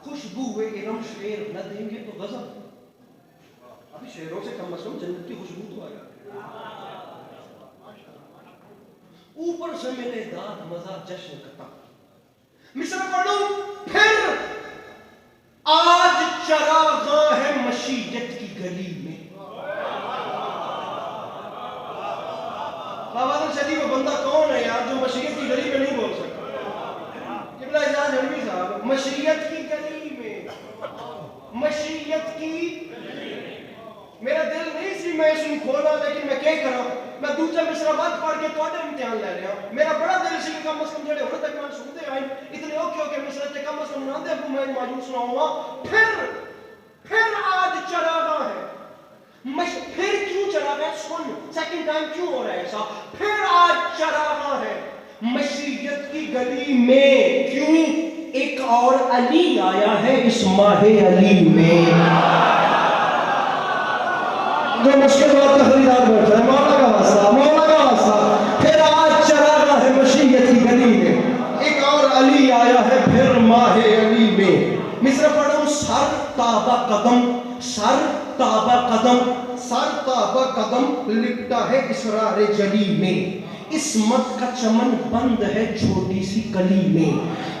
خوشبو ارم شیر نہ دیں گے تو غضب. ابھی شیروں سے کم از کم جنت کی خوشبو تو آیا. اوپر سے ملے داد مزہ جشن کا تب. مصرع پڑھوں پھر آج چراغاں ہے مشیت کی گلی میں. بابا شریف وہ بندہ کون ہے یار جو مشیت کی گلی میں نہیں بول سکتا؟ قبلہ اعجاز علوی صاحب, مشیت کی گلی میں, مشیت کی, میرا دل نہیں سی میں اس میں کھولا, لیکن میں کیا کرا, میں دوسرا مصرع بات پڑھ کے توڑے امتحان لے رہا ہوں. میرا بڑا دل سی کہ کم از کم جڑے ہونے تک میں سنتے آئیں اتنے اوکے مصرع تے کم از کم نہ دے ابو میں موجود سناؤں گا. پھر آج چراغاں ہے, پھر کیوں چراغاں ہے, سن سیکنڈ ٹائم کیوں ہو رہا ہے ایسا. پھر آج چراغاں ہے مشیت کی گلی میں, کیوں ایک اور علی آیا ہے اس ماہ علی میں. جو مشکل بات کا خریدار بیٹھا ہے, مولا کا واسطہ, مولا کا واسطہ. پھر آج چراغاں ہے مشیت کی گلی میں, ایک اور علی آیا ہے پھر ماہ علی میں. مصرع پڑھوں سر تابہ قدم, سر تابہ قدم سارتا بقدم لپٹا ہے اسرار جلی میں، عصمت کا چمن بند ہے چھوٹی سی کلی میں،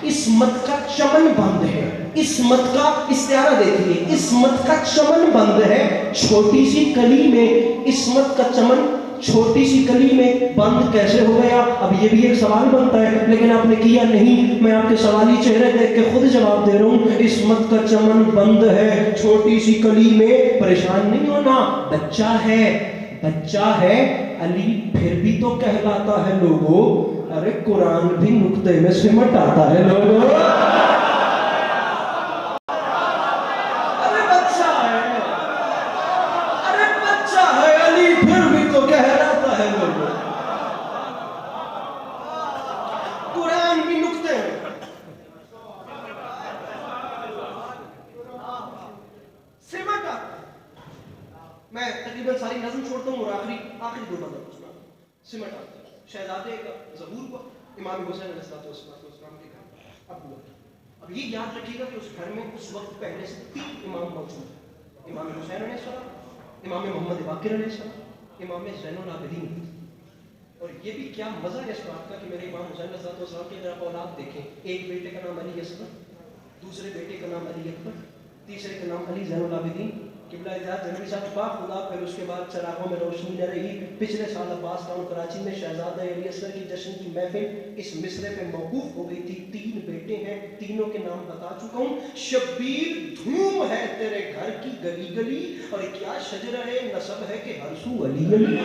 عصمت کا چمن بند ہے، عصمت کا استعارہ دیکھیے، عصمت کا چمن بند ہے چھوٹی سی کلی میں، عصمت کا چمن چھوٹی سی کلی میں بند کیسے ہو گیا؟ اب یہ بھی ایک سوال بنتا ہے، لیکن آپ نے کیا نہیں، میں آپ کے سوالی چہرے دیکھ کے خود جواب دے رہا ہوں۔ عصمت کا چمن بند ہے چھوٹی سی کلی میں، پریشان نہیں ہونا، بچہ ہے علی پھر بھی تو کہلاتا ہے لوگوں، ارے قرآن بھی نقطے میں سمٹ آتا ہے لوگوں، قرآن بھی نقطے ہیں سمٹ آتا ہے۔ میں تقریباً ساری نظم چھوڑتا ہوں اور آخری دو بندہ پوچھنا سمٹ آتا ہے۔ شہزادے کا ظہور ہوا امام حسین علیہ السلام کے گھر اب ہوا۔ اب یہ یاد رکھیے گا کہ اس گھر میں اس وقت پہلے سے 3 امام موجود ہیں، امام حسین علیہ السلام، امام محمد باقر علیہ السلام، امام زین العابدین۔ اور یہ بھی کیا مزہ ہے اس بات کا کہ میرے امام حسین علیہ السلام کی اگر آپ اولاد دیکھیں، ایک بیٹے کا نام علی اصغر، دوسرے بیٹے کا نام علی اکبر، تیسرے کا نام علی زین العابدین۔ قبلہ ذات جنوبی صاحب با خدا، پھر اس کے بعد چراغوں میں روشنی نہ رہی۔ پچھلے سال عباس ٹاؤن کراچی میں شہزادہ علی اصغر کی جشن کی محفل اس مصرے پہ موقوف ہو گئی تھی۔ 3 بیٹے ہیں، تینوں کے نام بتا چکا ہوں۔ شبیر دھوم ہے تیرے گھر کی گلی گلی، اور کیا شجرہ نسب ہے کہ ہر سو علی علی۔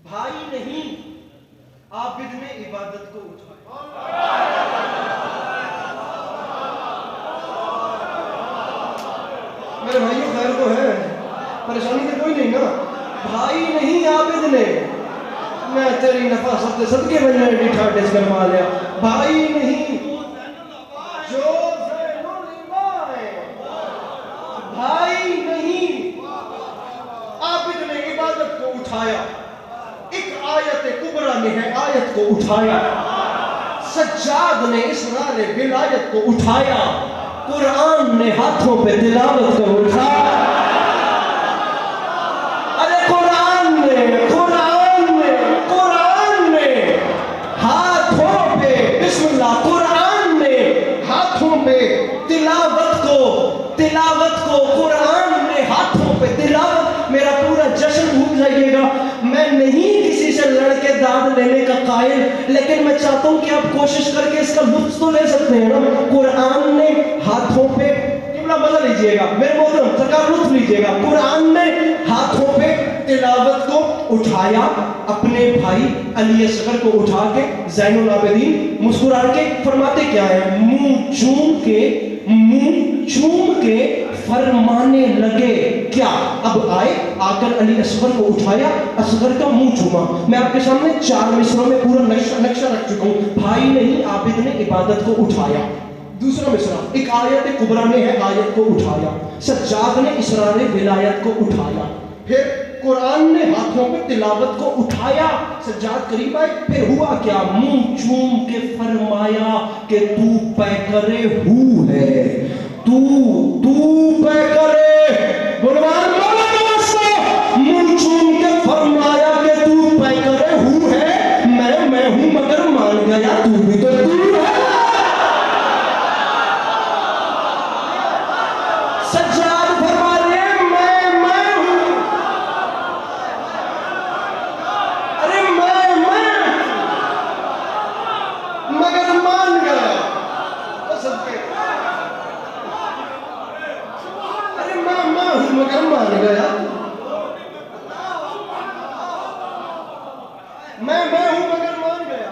بھائی نہیں عابد نے عبادت کو اٹھایا۔ میرے بھائیوں خیر تو ہے، پریشانی تو کوئی نہیں نا؟ بھائی نہیں عابد نے، میں تیری نفاست صدقے بننے ڈیٹھا ڈس کروا لیا۔ بھائی نہیں جو زین العبا ہے، بھائی نہیں عابد نے عبادت کو اٹھایا۔ ایک آیت کبریٰ نے ہے آیت کو اٹھایا، سجاد نے اسرار ولایت کو اٹھایا، قرآن نے ہاتھوں پہ تلاوت کو اٹھایا۔ ارے قرآن نے ہاتھوں پہ بسم اللہ، قرآن نے ہاتھوں پہ تلاوت کو قرآن نے ہاتھوں پہ تلاوت۔ میرا پورا جشن بھول جائیے گا، میں نہیں کسی سے لڑ کے داد لینے کا قائل، لیکن میں چاہتا ہوں کہ آپ کوشش کر کے اس کا لطف تو لے سکتے ہیں نا۔ قرآن نے ہاتھوں پہ، قبلہ مزہ لیجئے گا میرے محترم، سرکار لطف لیجئے گا، قرآن نے ہاتھوں پہ تلاوت کو اٹھایا، اپنے بھائی علی اصغر کو اٹھا کے زین العابدین مسکرا کے فرماتے کیا ہے؟ منہ چوم کے فرمانے لگے کیا؟ اب آئے آ کر علی اصغر کو اٹھایا، اصغر کا منہ چوما۔ میں آپ کے سامنے 4 مصروں میں پورا نقشہ رکھ چکا ہوں۔ بھائی نہیں عابد نے عبادت کو اٹھایا۔ دوسرا مصرع، ایک آیت کبریٰ نے ہے آیت کو اٹھایا، سجاد نے اسرار ولایت کو اٹھایا، پھر قرآن نے ہاتھوں پہ تلاوت کو اٹھایا، سجاد قریب آئے، پھر ہوا کیا؟ منہ چوم کے فرمایا کہ تو پیکرے ہو ہے، تو پیکرے بلوان منہ چوم کے فرمایا کہ تو پیکرے ہو ہے، میں ہوں مگر مان گیا تو بھی تو تو ہے۔ سجاد فرما رہے میں ہوں، ارے میں مگر مان گیا، ارے میں ہوں مگر مان گیا، میں ہوں مگر مان گیا۔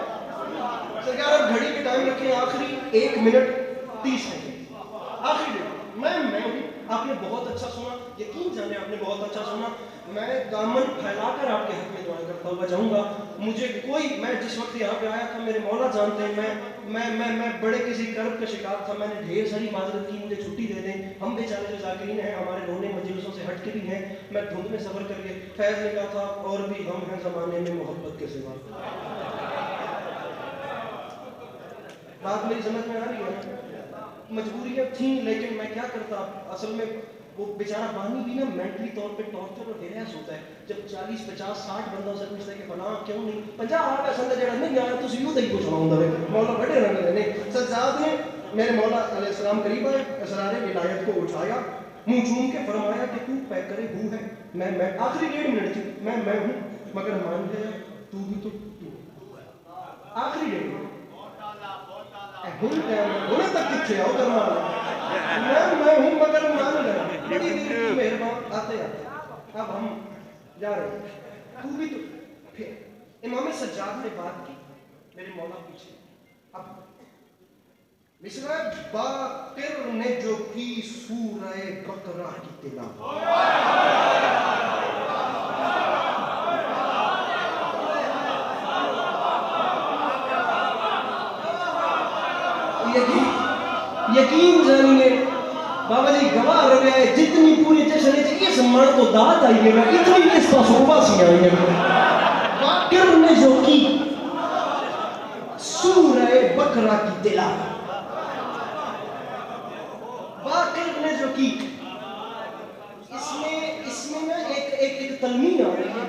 سرکار اب گھڑی کے ٹائم رکھیں، آخری 1 منٹ 30 سیکنڈ، آخری ڈیٹ، میں ہوں نے بہت اچھا سنا. میں دامن پھیلا کر آپ کے حق میں دعائیں کرتا ہوا جاؤں گا. مجھے کوئی، میں جس وقت یہاں پہ آیا تھا میرے مولا جانتے ہیں میں بڑے کسی کرب کا شکار تھا. میں نے ڈھیر ساری معذرت کی, مجھے چھٹی دے دیں. ہم بیچارے جو ذاکرین ہیں ہمارے رونے مجلسوں سے ہٹ کے بھی ہیں. میں دھند میں سفر کر کے فیض نے کہا تھا اور بھی غم ہیں زمانے میں محبت کے سوا. بات میری سمجھ میں آ رہی ہے؟ مجبوریاں تھیں لیکن میں کیا کرتا. اصل میں وہ بیچارہ بانی بھی نا مینٹلی طور پہ ٹارچر اور ہیراس ہوتا ہے. جب 40 50 60 بندوں سے پوچھتا ہے کہ فلاں کیوں نہیں 50 آ گیا سندا جڑا نہیں آیا تسی یوں دئی پوچھنا ہوندا ہے. مولا بڑے رنگ نے سجاد نے میرے مولا علیہ السلام قریب آئے, اسرار ولایت کو اٹھایا, منہ چوم کے فرمایا کہ تو پیک کرے ہو ہے میں آخری 1.5 منٹ تھی میں ہوں مگر مان گیا تو بھی تو آخری 1.5 منٹ ہوں تک کتنے آؤ کرنا میں ہوں مگر مان گیا بڑی دیر کی مہربان آتے اب ہم جا رہے ہیں تو بھی تو. پھر امام سجاد نے بات کی, میرے مولا پیچھے. اب مصرع باقر نے جو کی سورہ بقرہ کی تلاوت, یقین جانیے بابا جی گواہ رہے ہیں جتنی پوری جشن ہے اس من تو داد آئی ہے اتنی اس پاس باسی آئی ہے. باقر نے جو کی سورہ بقرہ کی تلاوت, باقر نے جو کی اس میں نا ایک تلمین آ رہی ہے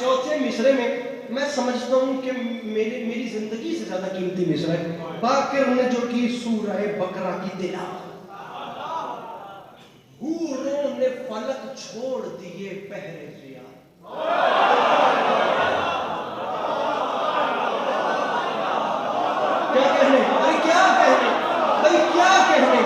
چوتھے مصرے میں. میں سمجھتا ہوں کہ میری زندگی سے زیادہ قیمتی مصرع ہے. باقر نے جو کی سورہ بقرہ کی تلاوت, حوروں نے فلک چھوڑ دیے پہرے ریاض. کیا کہنے کیا کہنے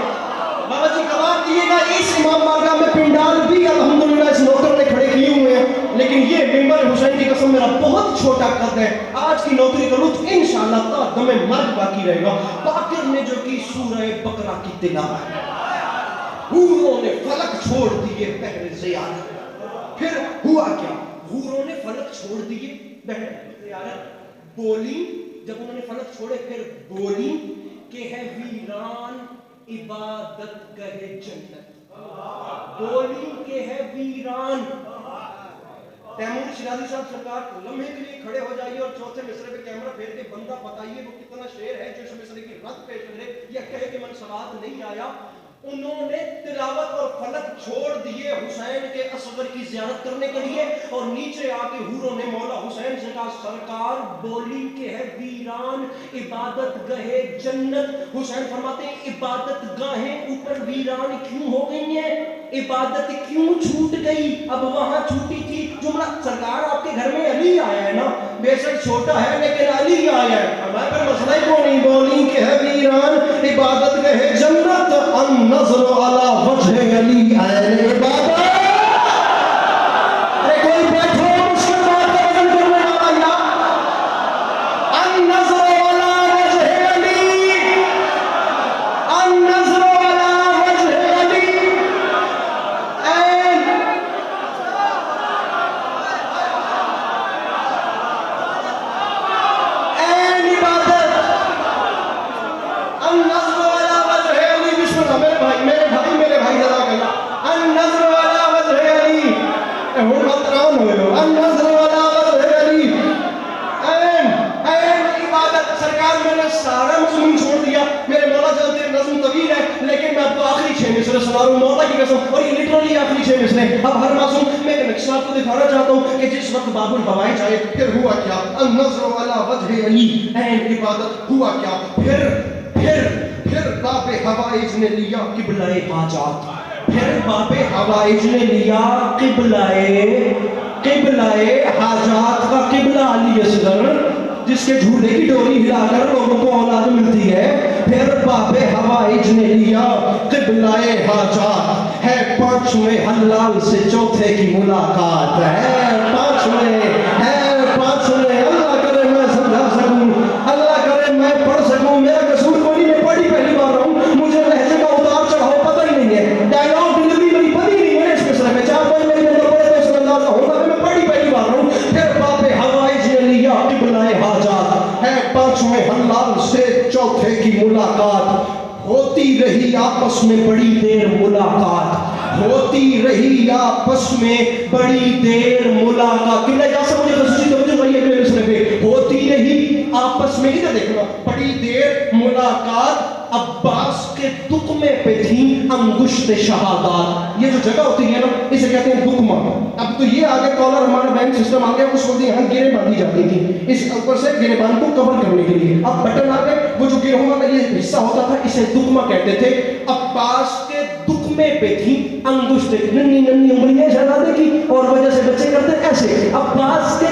بابا جی گواہ دیے گا. اس امام بارگاہ میں پنڈال بھی الحمدللہ اس نوکر نے کھڑے کیے ہوئے ہیں لیکن یہ ممبر حسین کی قسم میرا بہت چھوٹا قد ہے. آج کی نوکری کا لطف انشاءاللہ تا دم مرگ باقی رہے گا. باقر نے جو کی سورہ بقرہ کی تلاوت, حوروں نے فلک چھوڑ دیے بحر زیارت. پھر ہوا کیا؟ حوروں نے فلک چھوڑ دیے بحر زیارت. بولی جب انہوں نے فلک چھوڑے پھر بولی کہ ہے ویران عبادت گہ جنت. بولی کہ ہے ویران. تیمور شیرازی صاحب سرکار لمحے کے لیے کھڑے ہو جائیے اور چوتھے مصرے پہ کیمرہ پھیر کے بندہ بتائیے وہ کتنا شعر ہے جو اس مصرے کی رد پیش کرے یا کہے کہ منصبات نہیں آیا. انہوں نے تلاوت اور فلک چھوڑ دیے حسین کے اصغر کی زیارت کرنے کے لیے اور نیچے آ کے حوروں نے مولا حسین سے کہا سرکار بولی کہ ہے ویران عبادت گاہ جنت. حسین فرماتے ہیں عبادت گاہیں اوپر ویران کیوں ہو گئی ہیں, عبادت کیوں چھوٹ گئی, اب وہاں چھوٹی تھی. جملہ سرکار آپ کے گھر میں علی آیا ہے نا, بے شک چھوٹا ہے لیکن علی آیا ہے. ہمارے پر مسئلہ کیوں نہیں بولی کہ ہے ویران عبادت گاہ جنت النظر علی وجہ علی عین عبادت. کوئی بیٹھو اس کے بعد کا وزن کرنے والا یا النظر علی وجہ علی, النظر علی وجہ علی عین عبادت. النظر علی وجہ علی, بسم اللہ. میرے بھائی ذرا کہنا النظر علی وجہ علی. ہوں مطران ہوئے ہو النظر علی وجہ علی عین عبادت. سرکار میں نے سارا مضمون چھوڑ دیا. میرے مولا جانتے ہیں نظم طویل ہے لیکن میں آپ کو آخری 6 مصرے سنا رہا ہوں مولا کی قسم, اور یہ لٹرلی آخری 6 مصرے. اب ہر معصوم میں ایک نقشہ آپ کو دکھانا چاہتا ہوں کہ جس وقت باب الحوائج آئے پھر ہوا کیا. النظر علی وجہ علی عین عبادت. ہوا کیا پھر باب حوائج نے لیا قبلہ حاجات. پھر باب حوائج نے لیا قبلہ حاجات کا قبلہ علی اصغر جس کے جھولے کی ڈوری ہلا کر لوگوں کو اولاد ملتی ہے. پھر باب حوائج نے لیا قبلہ حاجات. ہے 5ویں حلال سے چوتھے کی ملاقات ہے. 5ویں اللہ کرے میں سمجھا سکوں, اللہ کرے میں پڑھ سکوں. میرا قصور کوئی نہیں, میں پڑھی پہلی بار رہا ہوں, مجھے لہجے کا اتار چڑھاؤ پتہ ہی نہیں ہے, ڈائلاگ ڈلیوری میری پتہ ہی نہیں ہے اس مصرے میں. 4 5 میری شوہ حلال سے چوتھے کی ملاقات، ہوتی رہی آپس میں بڑی دیر ملاقات، ہوتی رہی آپس میں بڑی دیر ملاقات. قبلہ جا سے مجھے خصوصی توجہ بھائی اگلے مسئلے پہ، ہوتی رہی آپس میں، ادھر دیکھنا، بڑی دیر ملاقات. عباس کے دکمے پہ تھی انگشت شہادات. یہ جو جگہ ہوتی ہے نا اسے کہتے ہیں دکمہ. اب تو یہ آگے کالر ہمارا بینک سسٹم آ گیا، اس وقت یہاں گرے باندھی جاتی تھی، اس اوپر سے گرے باندھ کو کور کرنے کے لیے. اب بٹن آ گئے، وہ جو گرہوں والا یہ حصہ ہوتا تھا اسے دکمہ کہتے تھے. عباس کے دکمے پہ تھی انگشت، ننی ننی انگلیاں شہزادے کی، اور وجہ سے بچے کرتے ایسے. عباس کے